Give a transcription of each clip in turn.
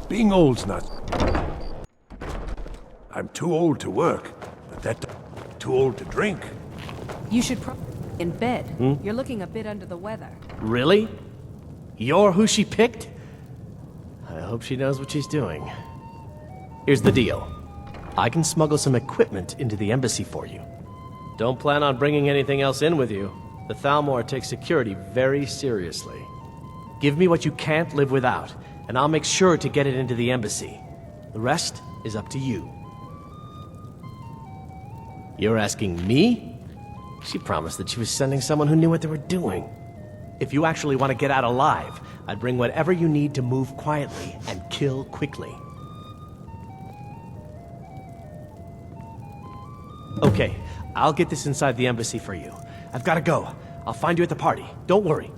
Being old's not... I'm too old to work, but too old to drink. You should probably be in bed. You're looking a bit under the weather. Really? You're who she picked? I hope she knows what she's doing. Here's the deal. I can smuggle some equipment into the embassy for you. Don't plan on bringing anything else in with you. The Thalmor takes security very seriously. Give me what you can't live without, and I'll make sure to get it into the embassy. The rest is up to you. You're asking me? She promised that she was sending someone who knew what they were doing. If you actually want to get out alive, I'd bring whatever you need to move quietly and kill quickly. Okay, I'll get this inside the embassy for you. I've got to go. I'll find you at the party. Don't worry.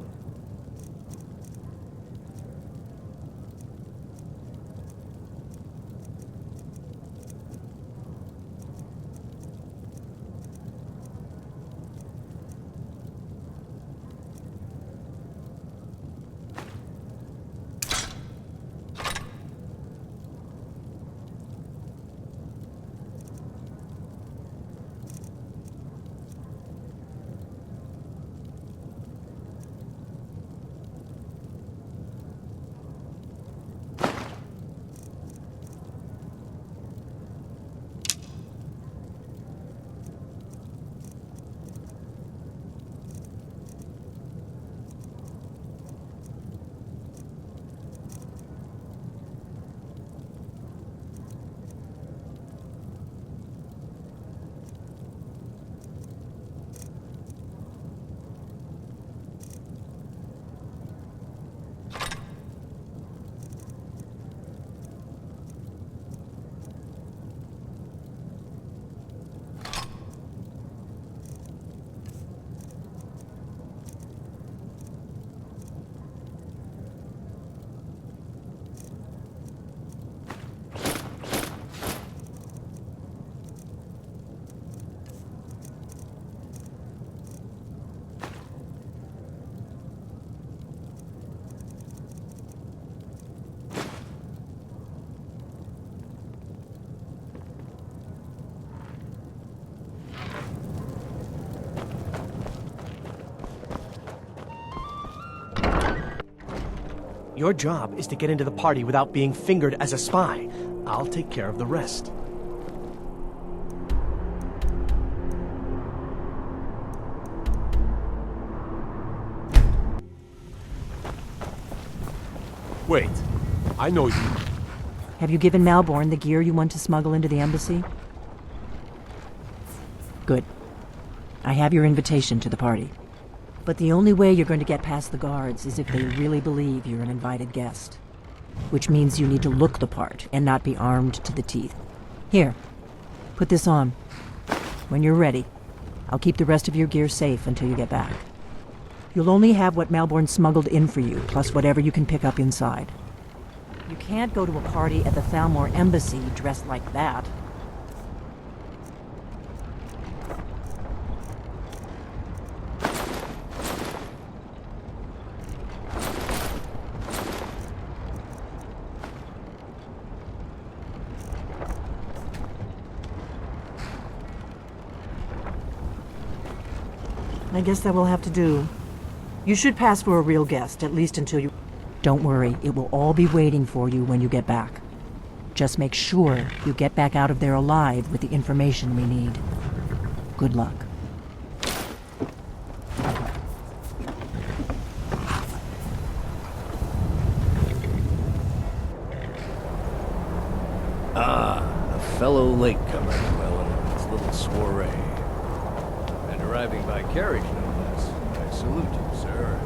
Your job is to get into the party without being fingered as a spy. I'll take care of the rest. Wait, I know you. Have you given Malborn the gear you want to smuggle into the embassy? Good. I have your invitation to the party. But the only way you're going to get past the guards is if they really believe you're an invited guest. Which means you need to look the part and not be armed to the teeth. Here, put this on. When you're ready, I'll keep the rest of your gear safe until you get back. You'll only have what Malborn smuggled in for you, plus whatever you can pick up inside. You can't go to a party at the Thalmor Embassy dressed like that. I guess that will have to do. You should pass for a real guest, at least until you... Don't worry, it will all be waiting for you when you get back. Just make sure you get back out of there alive with the information we need. Good luck. A fellow latecomer well in its little soiree. And arriving by carriage, no less. I salute you, sir.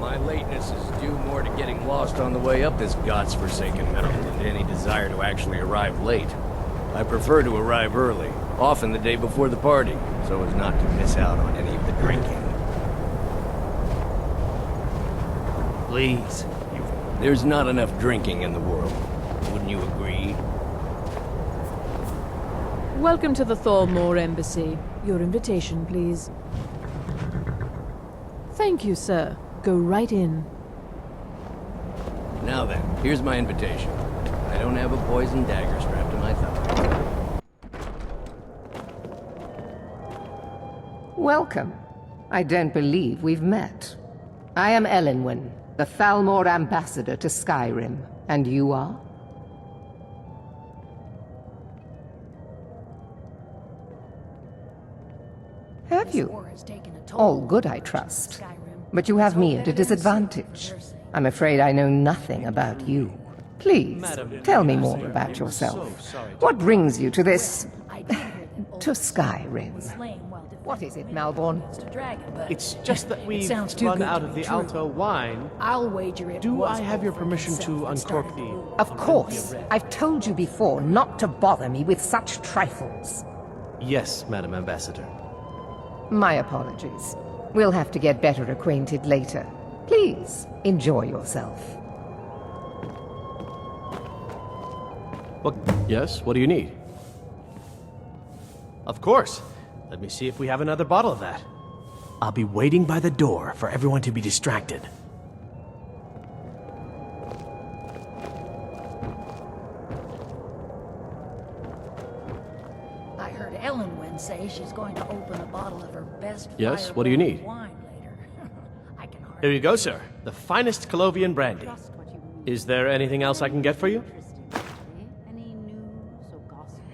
My lateness is due more to getting lost on the way up this god's-forsaken mountain than to any desire to actually arrive late. I prefer to arrive early, often the day before the party, so as not to miss out on any of the drinking. Please. There's not enough drinking in the world. Wouldn't you agree? Welcome to the Thalmor Embassy. Your invitation, please. Thank you, sir. Go right in. Now then, here's my invitation. I don't have a poison dagger strapped to my thigh. Welcome. I don't believe we've met. I am Alduin, the Thalmor Ambassador to Skyrim. And you are? Have you? All good, I trust. But you have me at a disadvantage. I'm afraid I know nothing about you. Please, tell me more about yourself. What brings you to this... to Skyrim? What is it, Malborn? It's just that we've sounds too run good out to of be the true. Alto wine. I'll wager it Do was I have your over permission himself to that uncork started the... war. Of course. I've told you before not to bother me with such trifles. Yes, Madam Ambassador. My apologies. We'll have to get better acquainted later. Please, enjoy yourself. What? Yes, what do you need? Of course. Let me see if we have another bottle of that. I'll be waiting by the door for everyone to be distracted. I heard Alduin say she's going to open a bottle of her best Yes, what do you need? wine later. I can hardly Here you go, sir. The finest Colovian brandy. Is there anything else I can get for you?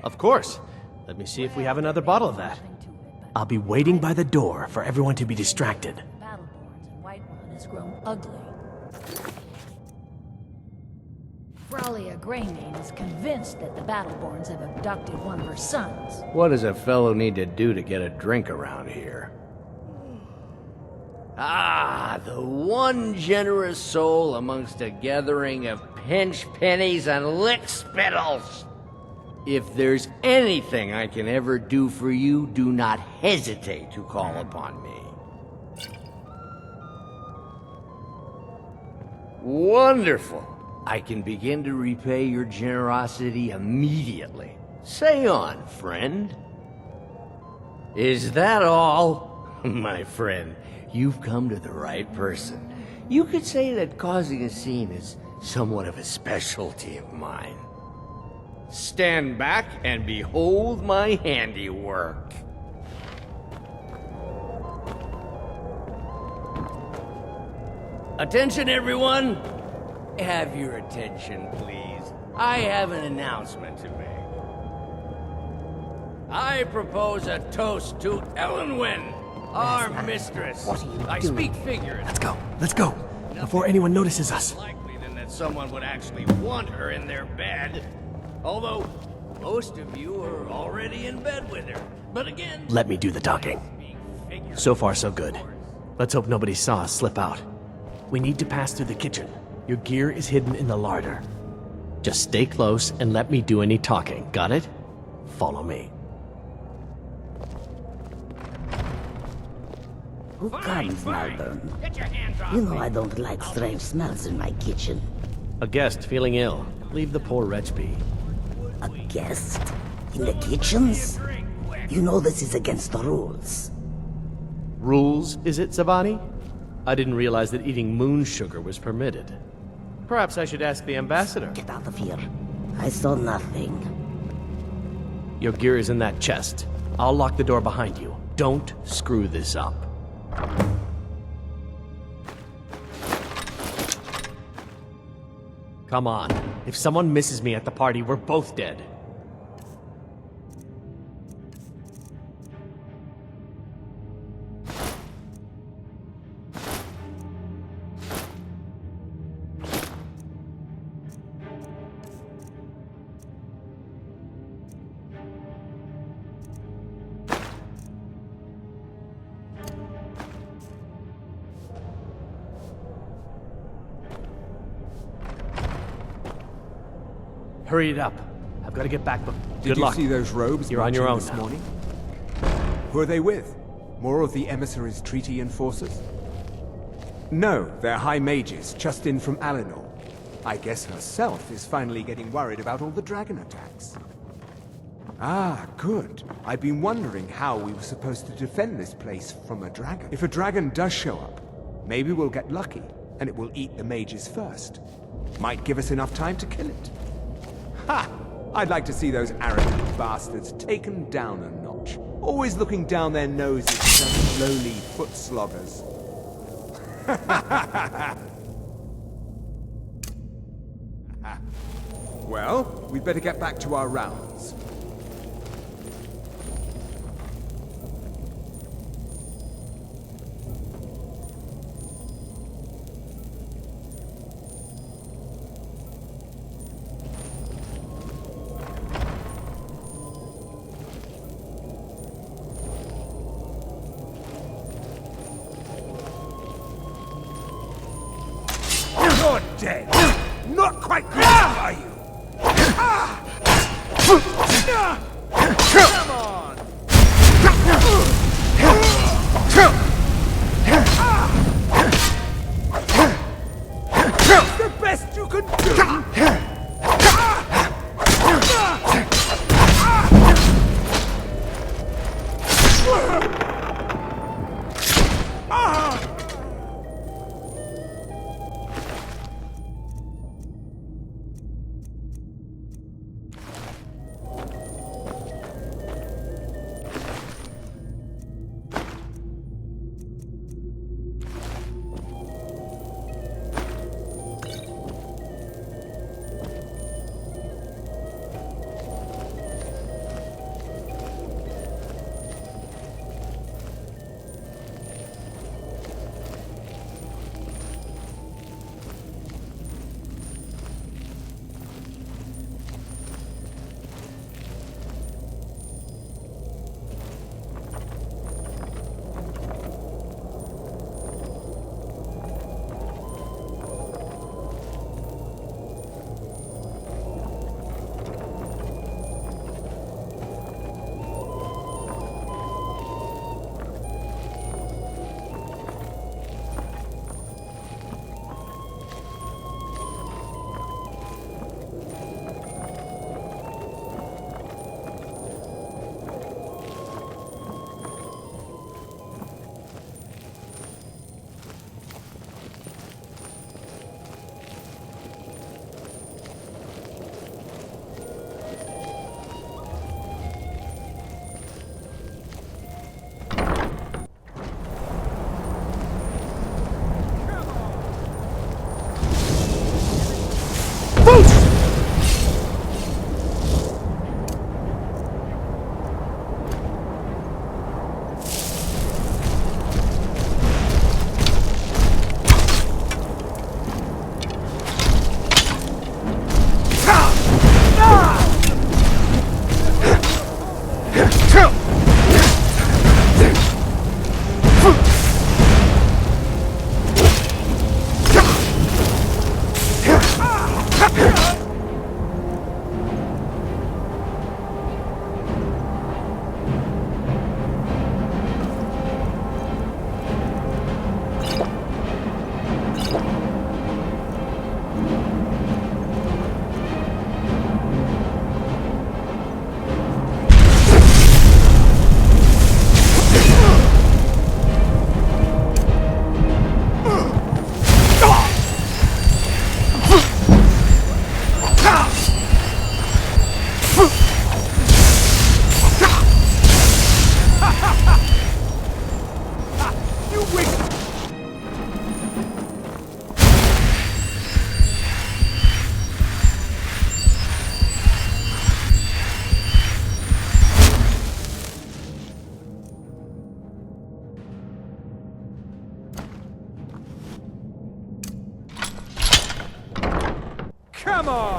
Of course. Let me see if we have another bottle of that. I'll be waiting by the door for everyone to be distracted. Battleborns and Whiterun has grown ugly. Fralia Greymane is convinced that the Battleborns have abducted one of her sons. What does a fellow need to do to get a drink around here? Ah, the one generous soul amongst a gathering of pinch pennies and lick spittles. If there's anything I can ever do for you, do not hesitate to call upon me. Wonderful. I can begin to repay your generosity immediately. Say on, friend. Is that all? My friend, you've come to the right person. You could say that causing a scene is somewhat of a specialty of mine. Stand back and behold my handiwork. Attention, everyone! Have your attention, please. I have an announcement to make. I propose a toast to Alduin, our mistress. What are you I doing? speak figures. Let's go. Before anyone notices us. Likely than that someone would actually want her in their bed. Although, most of you are already in bed with her. But again... Let me do the talking. So far, so good. Let's hope nobody saw us slip out. We need to pass through the kitchen. Your gear is hidden in the larder. Just stay close and let me do any talking. Got it? Follow me. Who comes, Malborn? Get your hands off You know me. I don't like strange smells in my kitchen. A guest feeling ill. Leave the poor wretch be. A guest? In the kitchens? You know this is against the rules. Rules, is it, Zavani? I didn't realize that eating moon sugar was permitted. Perhaps I should ask the ambassador. Get out of here. I saw nothing. Your gear is in that chest. I'll lock the door behind you. Don't screw this up. Come on. If someone misses me at the party, we're both dead. Hurry it up. I've got to get back, but Did good you luck. see those robes You're on your own marching this now. morning? Who are they with? More of the emissaries' treaty enforcers? No, they're high mages, just in from Alinor. I guess herself is finally getting worried about all the dragon attacks. Ah, good. I've been wondering how we were supposed to defend this place from a dragon. If a dragon does show up, maybe we'll get lucky, and it will eat the mages first. Might give us enough time to kill it. Ha! I'd like to see those arrogant bastards taken down a notch. Always looking down their noses at us lowly foot sloggers. Well, we'd better get back to our rounds. You're dead! Not quite good, are you? Come on! That's the best you can do! Come on!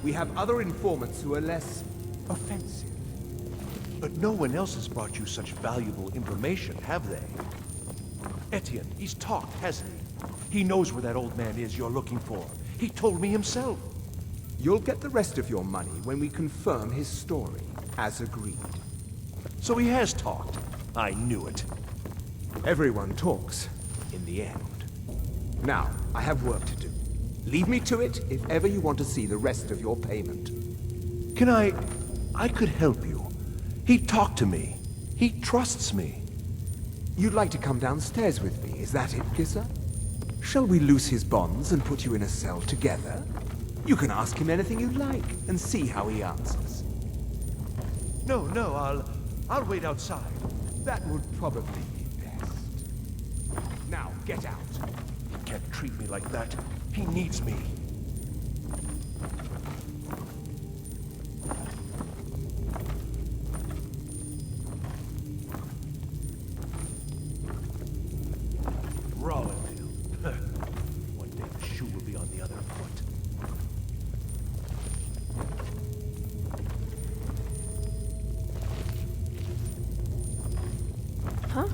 We have other informants who are less offensive. But no one else has brought you such valuable information, have they? Etienne, he's talked, hasn't he? He knows where that old man is you're looking for. He told me himself. You'll get the rest of your money when we confirm his story, as agreed. So he has talked. I knew it. Everyone talks, in the end. Now, I have work to do. Leave me to it if ever you want to see the rest of your payment. Can I could help you. He talked to me. He trusts me. You'd like to come downstairs with me, is that it, Kisser? Shall we loose his bonds and put you in a cell together? You can ask him anything you like and see how he answers. No, I'll wait outside. That would probably be best. Now, get out. He can't treat me like that. He needs me. Rollendale. One day the shoe will be on the other foot. Huh?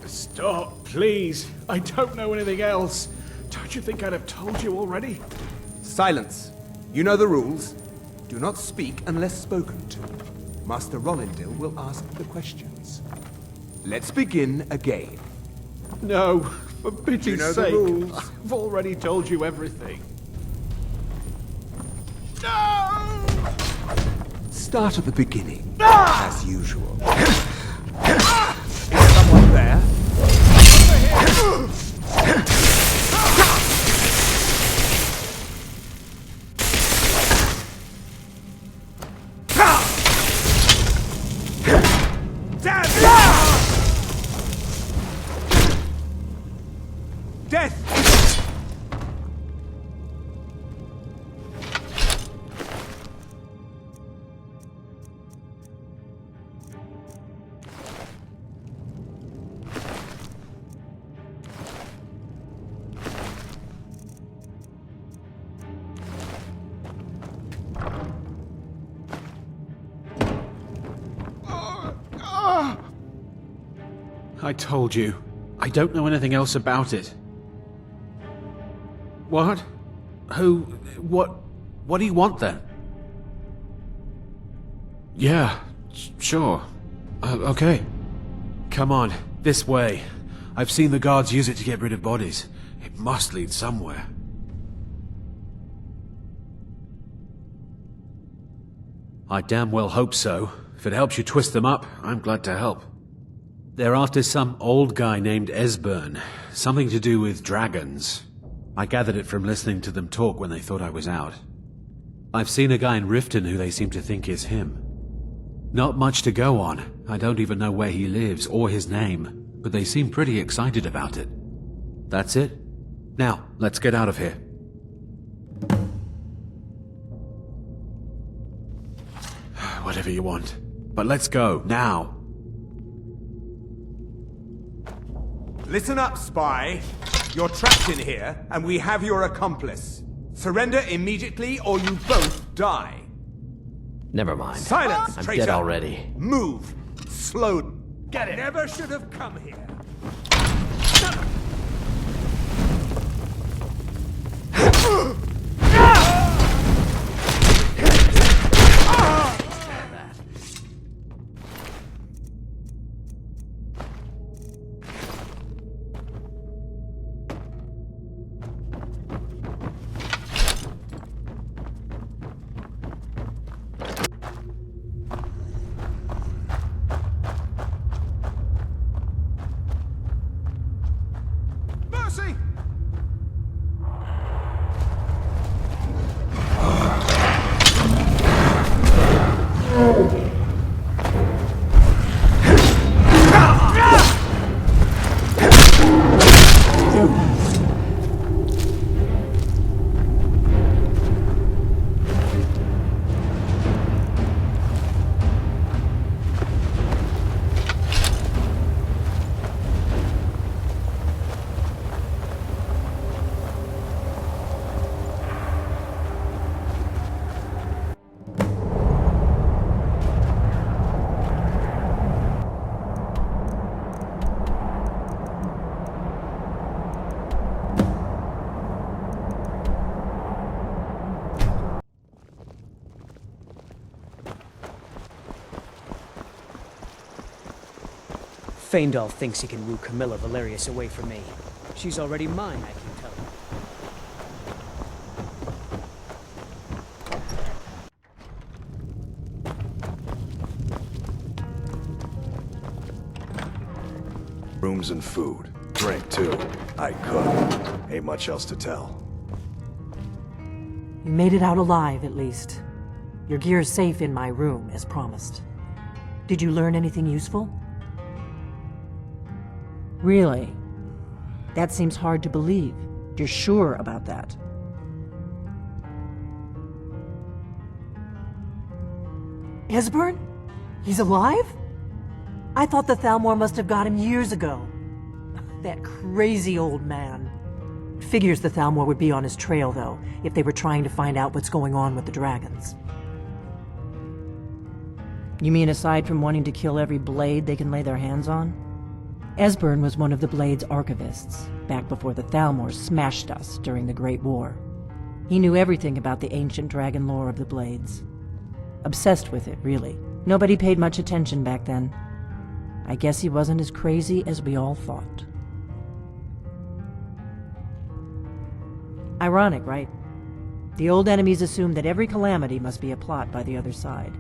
Stop, please. I don't know anything else. Don't you think I'd have told you already? Silence. You know the rules. Do not speak unless spoken to. Master Rollendale will ask the questions. Let's begin again. No, for pity's You know the sake. rules. I've already told you everything. No! Start at the beginning, as usual. Is someone there? Death! I told you. I don't know anything else about it. What? Who? What do you want then? Yeah, sure. Okay. Come on, this way. I've seen the guards use it to get rid of bodies. It must lead somewhere. I damn well hope so. If it helps you twist them up, I'm glad to help. They're after some old guy named Esbern. Something to do with dragons. I gathered it from listening to them talk when they thought I was out. I've seen a guy in Riften who they seem to think is him. Not much to go on. I don't even know where he lives or his name, but they seem pretty excited about it. That's it. Now, let's get out of here. Whatever you want. But let's go, now. Listen up, spy. You're trapped in here, and we have your accomplice. Surrender immediately, or you both die. Never mind. Silence, I'm traitor! dead already. Move. Slow. Get it. Never should have come here. Mercy! Faendal thinks he can woo Camilla Valerius away from me. She's already mine, I can tell him. Rooms and food. Drink, too. I could. Ain't much else to tell. You made it out alive, at least. Your gear's safe in my room, as promised. Did you learn anything useful? Really? That seems hard to believe. You're sure about that? Esbern? He's alive? I thought the Thalmor must have got him years ago. That crazy old man. Figures the Thalmor would be on his trail, though, if they were trying to find out what's going on with the dragons. You mean aside from wanting to kill every blade they can lay their hands on? Esbern was one of the Blade's archivists, back before the Thalmor smashed us during the Great War. He knew everything about the ancient dragon lore of the Blades. Obsessed with it, really. Nobody paid much attention back then. I guess he wasn't as crazy as we all thought. Ironic, right? The old enemies assumed that every calamity must be a plot by the other side.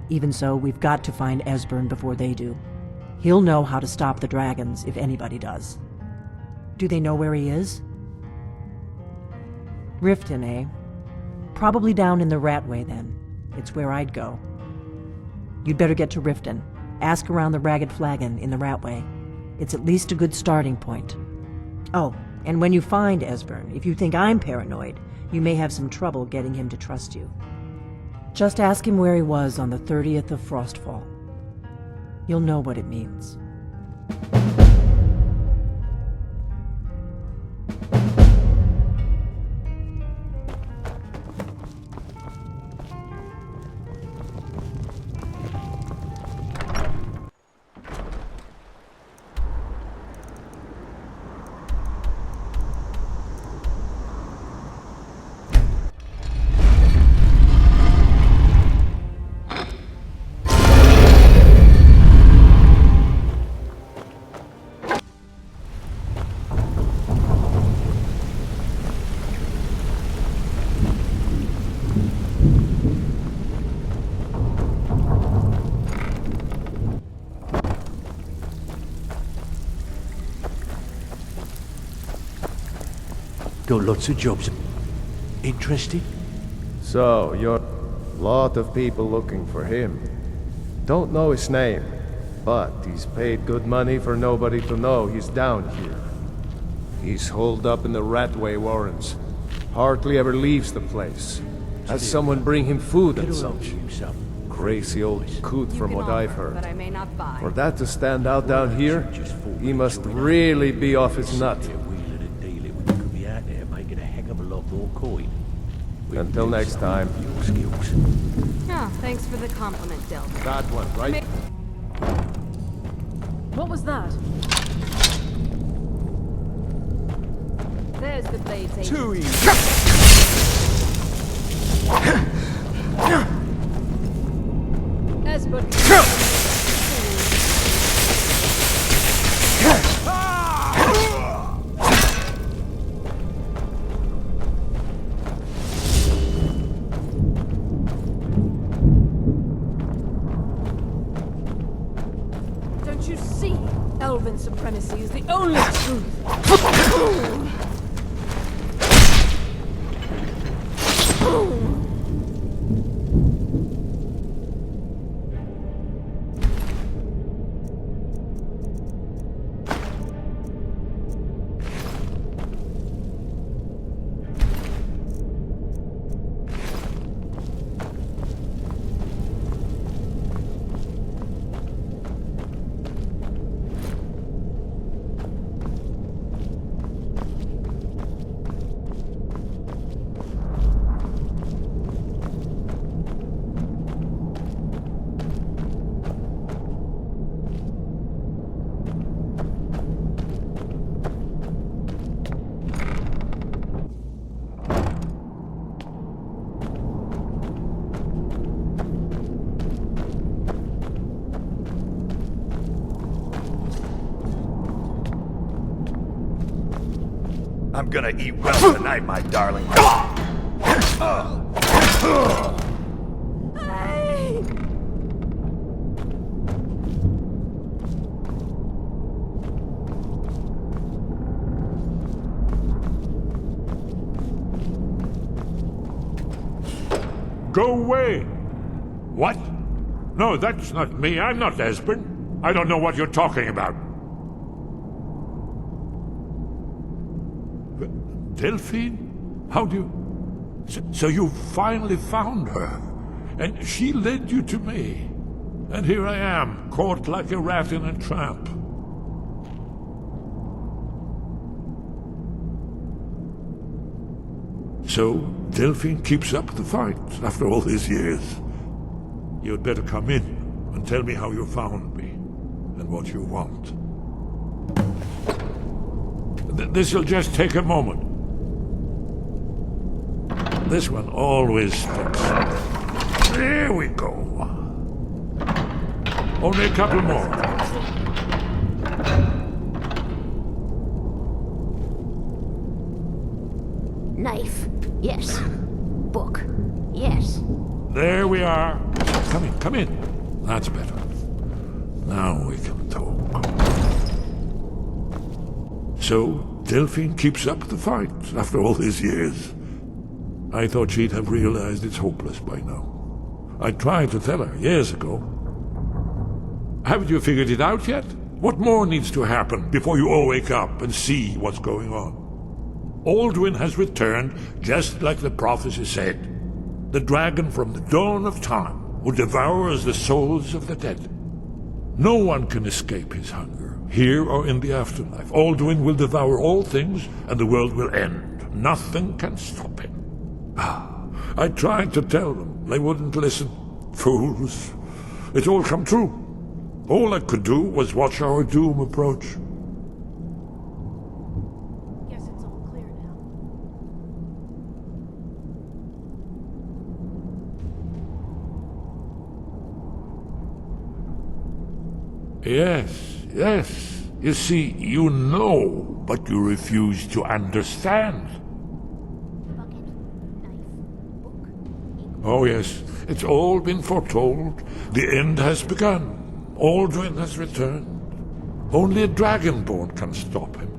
Even so, we've got to find Esbern before they do. He'll know how to stop the dragons, if anybody does. Do they know where he is? Riften, eh? Probably down in the Ratway, then. It's where I'd go. You'd better get to Riften. Ask around the Ragged Flagon in the Ratway. It's at least a good starting point. Oh, and when you find Esbern, if you think I'm paranoid, you may have some trouble getting him to trust you. Just ask him where he was on the 30th of Frostfall. You'll know what it means. Got lots of jobs. Interested? So, you're... lot of people looking for him. Don't know his name, but he's paid good money for nobody to know he's down here. He's holed up in the Ratway Warrens. Hardly ever leaves the place. Has someone bring him food and such. Crazy old coot from what I've heard. But I may not buy. For that to stand out down here, he must really be off his nut. Until next time. Oh, thanks for the compliment, Delphine. That one, right? What was that? There's the blades. Agent. Too easy. Esbern. Don't you see? Elven supremacy is the only truth. I'm gonna eat well tonight, my darling. Go away! What? No, that's not me. I'm not Esbern. I don't know what you're talking about. Delphine? How do you... So you finally found her, and she led you to me. And here I am, caught like a rat in a trap. So, Delphine keeps up the fight after all these years. You'd better come in and tell me how you found me, and what you want. This'll just take a moment. This one always sticks. There we go. Only a couple more. Knife. Yes. Book. Yes. There we are. Come in. That's better. Now we can talk. So, Delphine keeps up the fight after all these years. I thought she'd have realized it's hopeless by now. I tried to tell her years ago. Haven't you figured it out yet? What more needs to happen before you all wake up and see what's going on? Alduin has returned just like the prophecy said. The dragon from the dawn of time who devours the souls of the dead. No one can escape his hunger, here or in the afterlife. Alduin will devour all things, and the world will end. Nothing can stop him. I tried to tell them. They wouldn't listen. Fools. It's all come true. All I could do was watch our doom approach. Guess it's all clear now. Yes. You see, you know, but you refuse to understand. Oh yes, it's all been foretold. The end has begun. Alduin has returned. Only a dragonborn can stop him.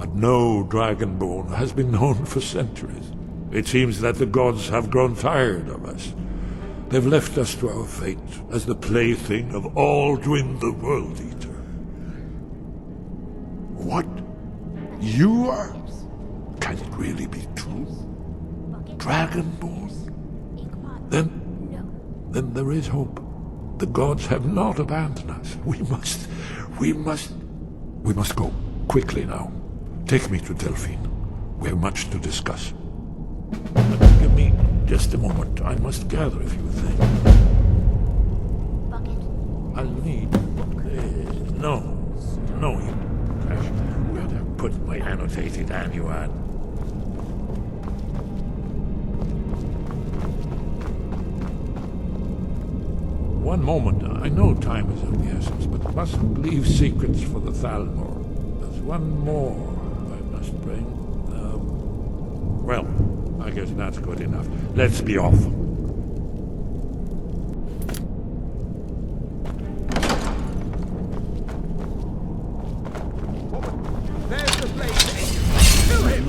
But no dragonborn has been known for centuries. It seems that the gods have grown tired of us. They've left us to our fate as the plaything of Alduin the World Eater. What? You are? Can it really be true? Dragonborn? Then there is hope. The gods have not abandoned us. We must go. Quickly now. Take me to Delphine. We have much to discuss. Give me just a moment. I must gather a few things. I'll need... no, you crash. Where did I put my annotated annuad? One moment. I know time is of the essence, but mustn't leave secrets for the Thalmor. There's one more I must bring. Well, I guess that's good enough. Let's be off. There's the blade. Kill him!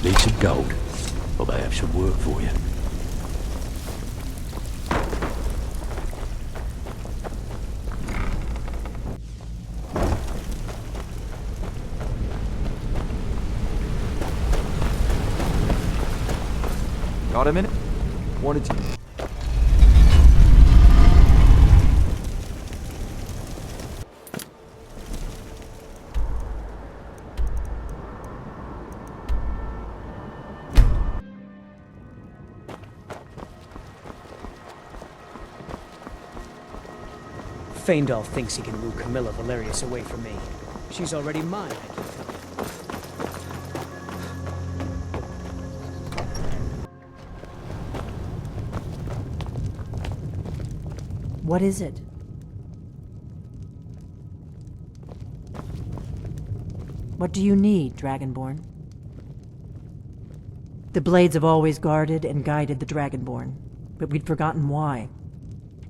Need some gold, or I have some work for you. Got a minute? Wanted to... Feindal thinks he can woo Camilla Valerius away from me. She's already mine, I keep telling him. What is it? What do you need, Dragonborn? The Blades have always guarded and guided the Dragonborn, but we'd forgotten why.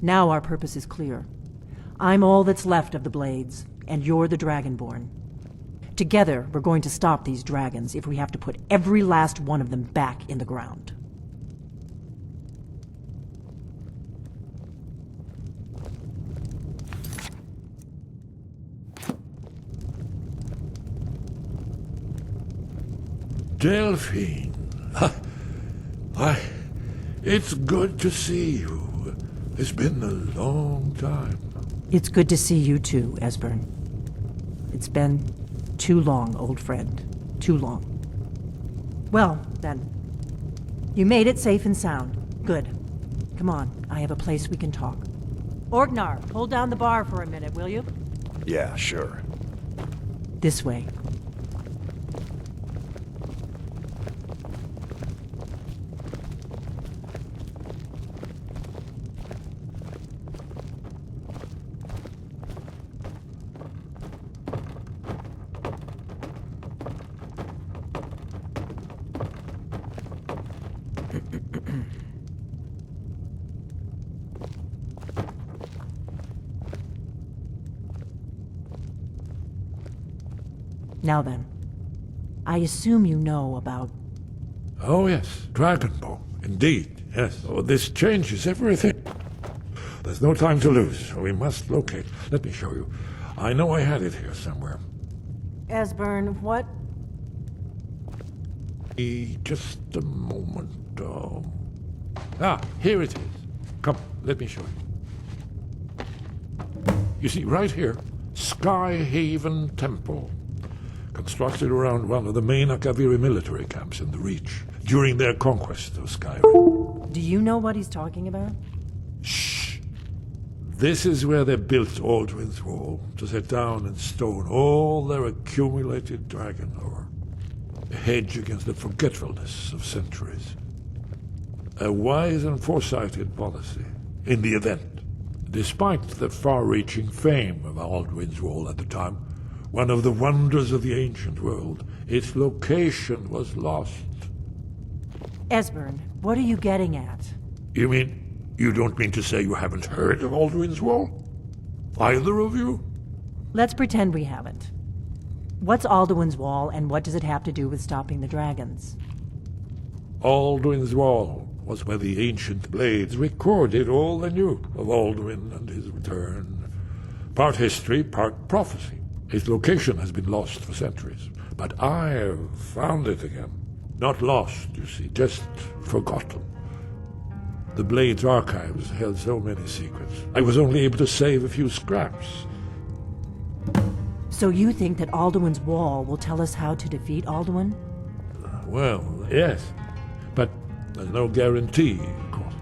Now our purpose is clear. I'm all that's left of the Blades, and you're the Dragonborn. Together, we're going to stop these dragons if we have to put every last one of them back in the ground. Delphine. It's good to see you. It's been a long time. It's good to see you too, Esbern. It's been too long, old friend. Too long. Well, then, You made it safe and sound. Good. Come on, I have a place we can talk. Orgnar, hold down the bar for a minute, will you? Yeah, sure. This way. Now then, I assume you know about... Oh yes, Dragonbone. Indeed, yes. Oh, this changes everything. There's no time to lose. We must locate. Let me show you. I know I had it here somewhere. Esbern, what? Just a moment. Here it is. Come, let me show you. You see, right here, Skyhaven Temple. Constructed around one of the main Akaviri military camps in the Reach during their conquest of Skyrim. Do you know what he's talking about? Shh! This is where they built Alduin's Wall, to set down in stone all their accumulated dragon lore. A hedge against the forgetfulness of centuries. A wise and foresighted policy, in the event. Despite the far-reaching fame of Alduin's Wall at the time, one of the wonders of the ancient world, its location was lost. Esbern, what are you getting at? You mean, you don't mean to say you haven't heard of Alduin's Wall? Either of you? Let's pretend we haven't. What's Alduin's Wall, and what does it have to do with stopping the dragons? Alduin's Wall was where the ancient blades recorded all they knew of Alduin and his return. Part history, part prophecy. His location has been lost for centuries, but I've found it again. Not lost, you see, just forgotten. The Blade's archives held so many secrets. I was only able to save a few scraps. So you think that Alduin's Wall will tell us how to defeat Alduin? Well, yes, but there's no guarantee, of course.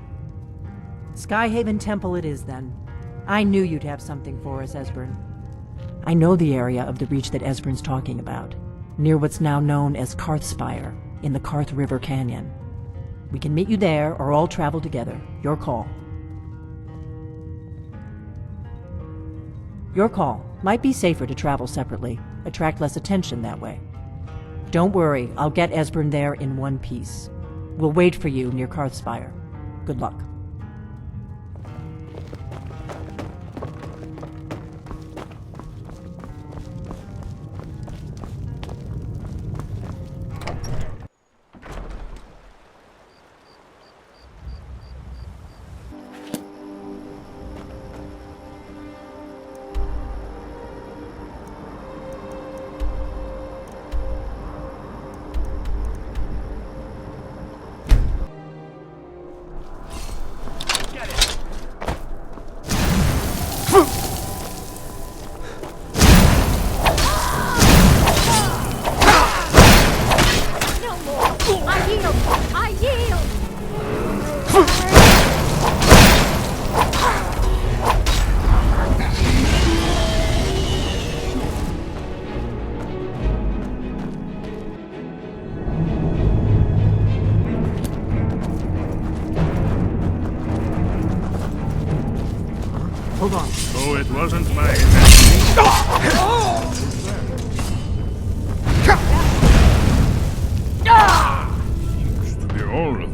Skyhaven Temple it is, then. I knew you'd have something for us, Esbern. I know the area of the Reach that Esbern's talking about, near what's now known as Karthspire, in the Karth River Canyon. We can meet you there, or all travel together. Your call. Your call. Might be safer to travel separately. Attract less attention that way. Don't worry, I'll get Esbern there in one piece. We'll wait for you near Karthspire. Good luck. Hold on. Oh, it wasn't my intention. Seems to be all of them.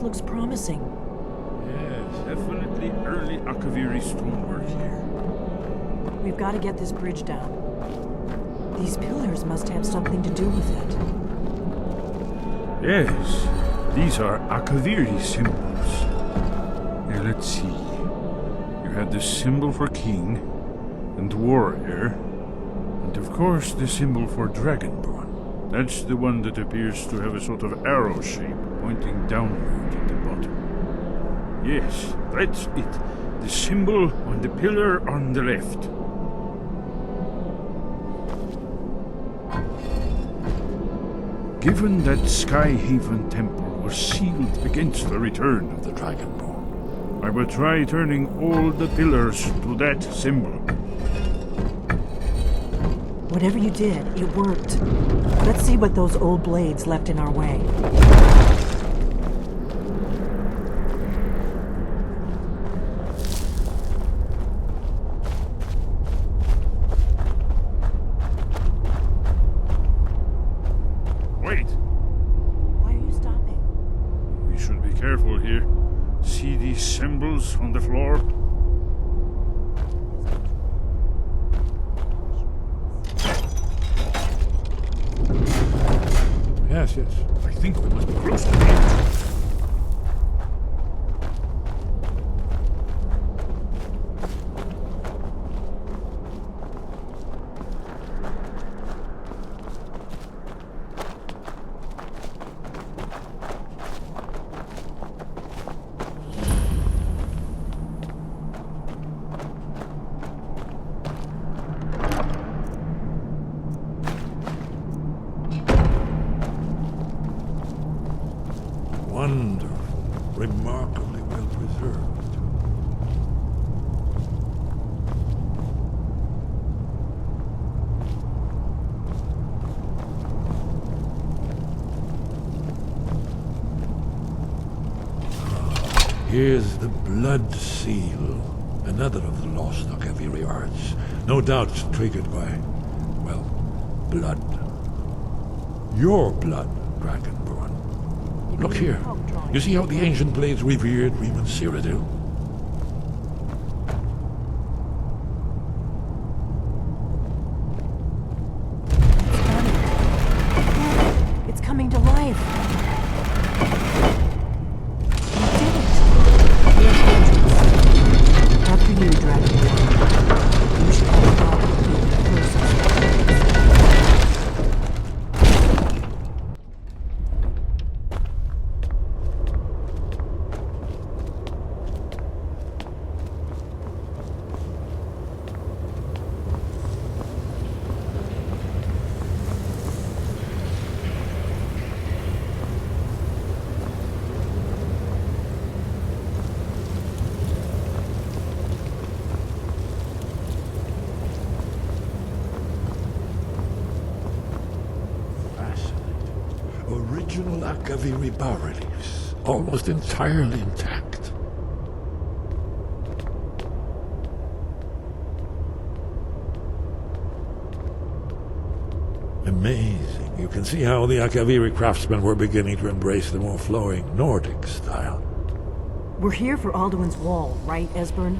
Looks promising. Yes, definitely early Akaviri stonework here. We've got to get this bridge down. These pillars must have something to do with it. Yes, these are Akaviri symbols. Here, let's see. You had the symbol for king and warrior, and of course the symbol for dragonborn. That's the one that appears to have a sort of arrow shape pointing downward at the bottom. Yes, that's it. The symbol on the pillar on the left. Given that Skyhaven Temple was sealed against the return of the Dragonborn, I will try turning all the pillars to that symbol. Whatever you did, it worked. Let's see what those old blades left in our way. Wait! Why are you stopping? We should be careful here. See these symbols on the floor? Yes, yes. I think we must be close to the edge. Wonderful, remarkably well preserved. Here's the blood seal, another of the lost Akaviri arts. No doubt triggered by, well, blood. Your blood, Dragonborn. Look here. You see how the ancient blades revered Riemann Cyrodiil? It's coming to life. You did it. Here's the entrance. After you, Dragon. You should have probably the first. Original Akaviri bas-reliefs, almost entirely intact. Amazing. You can see how the Akaviri craftsmen were beginning to embrace the more flowing Nordic style. We're here for Alduin's wall, right, Esbern?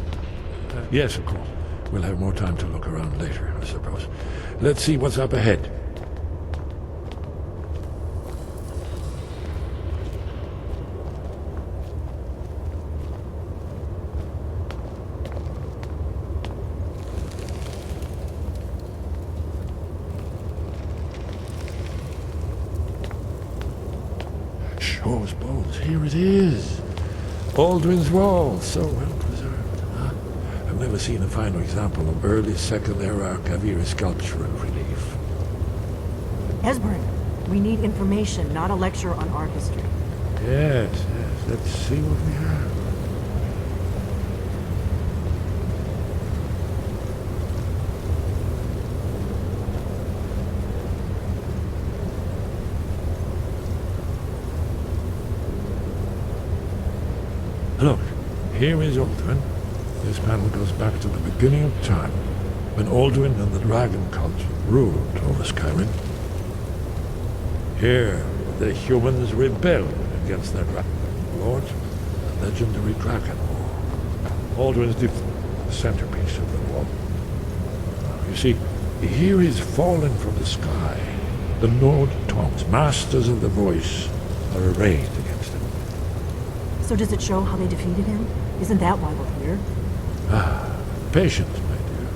Yes, of course. We'll have more time to look around later, I suppose. Let's see what's up ahead. Shows bones. Here it is. Alduin's wall, so well preserved. Huh? I've never seen a finer example of early Second-era Akaviri sculpture and relief. Esbern, we need information, not a lecture on art history. Yes, yes. Let's see what we have. Look, here is Alduin. This panel goes back to the beginning of time, when Alduin and the dragon culture ruled over Skyrim. Here, the humans rebelled against their dragon lord, the legendary Dragon War. Alduin's the centerpiece of the wall. You see, here is fallen from the sky. The Nord tongues, masters of the voice, are arrayed against him. So does it show how they defeated him? Isn't that why we're here? Patience, my dear.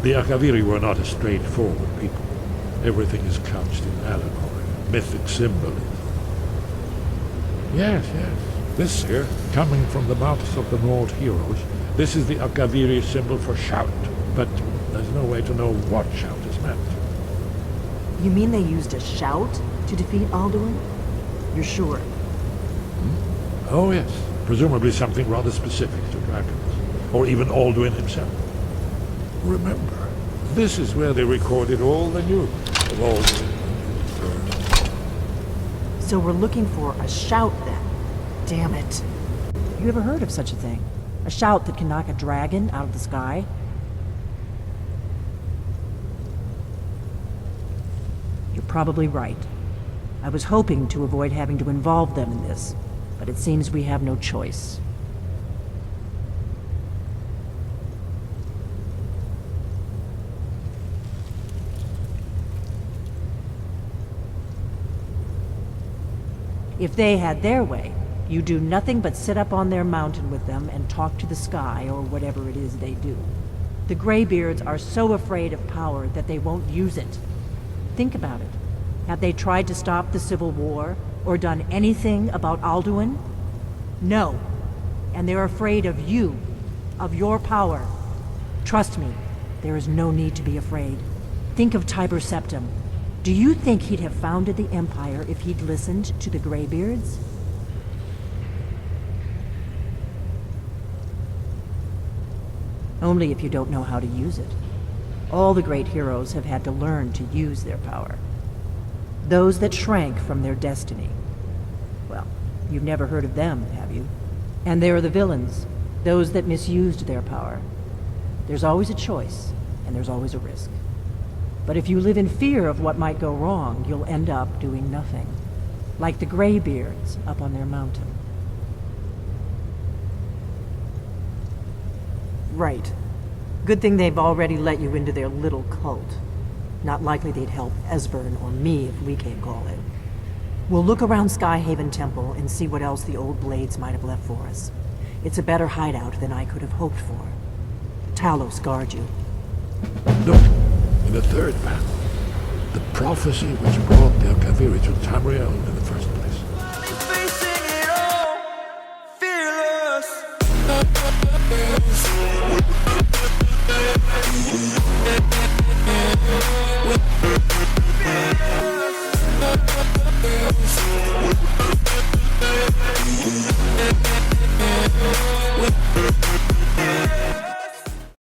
The Akaviri were not a straightforward people. Everything is couched in allegory, mythic symbolism. Yes. This here, coming from the mouths of the Nord heroes, this is the Akaviri symbol for shout. But there's no way to know what shout is meant. You mean they used a shout to defeat Alduin? You're sure? Oh yes, presumably something rather specific to dragons, or even Alduin himself. Remember, this is where they recorded all the news of Alduin and his birth. So we're looking for a shout then. Damn it. You ever heard of such a thing? A shout that can knock a dragon out of the sky? You're probably right. I was hoping to avoid having to involve them in this, but it seems we have no choice. If they had their way, you do nothing but sit up on their mountain with them and talk to the sky or whatever it is they do. The Greybeards are so afraid of power that they won't use it. Think about it. Have they tried to stop the Civil War or done anything about Alduin? No. And they're afraid of you, of your power. Trust me, there is no need to be afraid. Think of Tiber Septim. Do you think he'd have founded the Empire if he'd listened to the Greybeards? Only if you don't know how to use it. All the great heroes have had to learn to use their power. Those that shrank from their destiny. Well, you've never heard of them, have you? And there are the villains, those that misused their power. There's always a choice, and there's always a risk. But if you live in fear of what might go wrong, you'll end up doing nothing. Like the Greybeards up on their mountain. Right. Good thing they've already let you into their little cult. Not likely they'd help Esbern or me if we came calling. We'll look around Skyhaven Temple and see what else the old blades might have left for us. It's a better hideout than I could have hoped for. Talos guard you. Look, in the third panel, the prophecy which brought the Akaviri to Tamriel in the first place. With